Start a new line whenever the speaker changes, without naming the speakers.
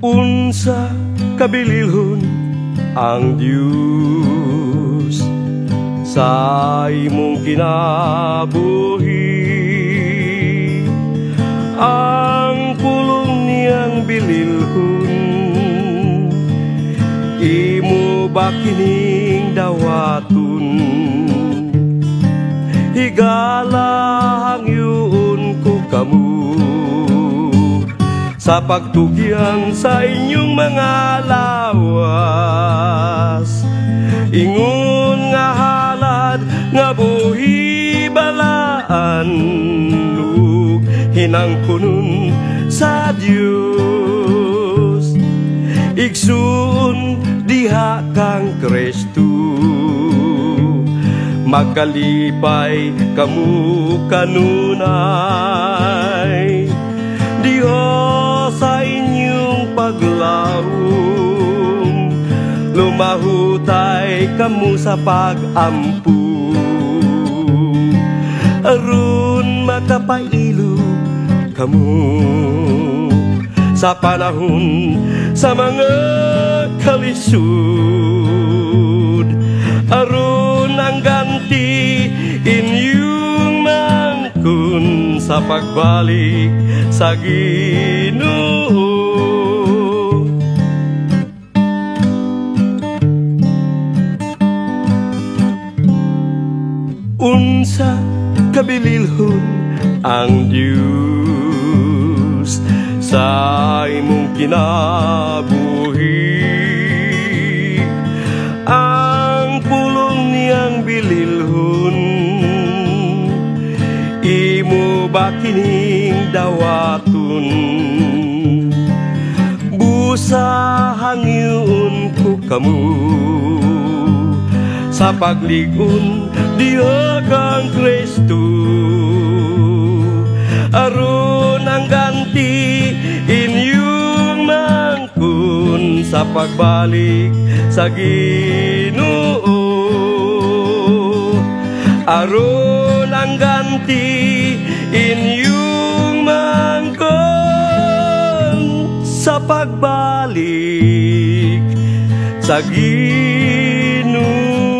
Unsa kabililhon ang Dios sa imong kinabuhi, ang pulong niyang bililhon imo ba kining dawaton, higala hangyoon ko kamo sa pagtugyan sa inyong mga lawas. Ingon nga halad nga buhi balaan ug hinangkunon sa Dios. Igsoon diha kang Kristo, magkalipay kamu kanunay. Dios sa inyong paglawom, lumahutay kamu sa pag-ampo. Aron makapailo kamu sa panahon sa mga kalisud. Aron ang ganti inyong mangkon sa pagbalik sa Ginoo. Unsa kabililhon ang Dios sa imong kinabuhi, ang pulong niyang bililhon imo ba kining dawaton, busa hangyoon ko kamo sa paglig-on diha kang Kristo. Aron ang ganti inyong mangkon sa pagbalik sa Ginoo. Aron ang ganti inyong mangkon sa pagbalik sa Ginoo.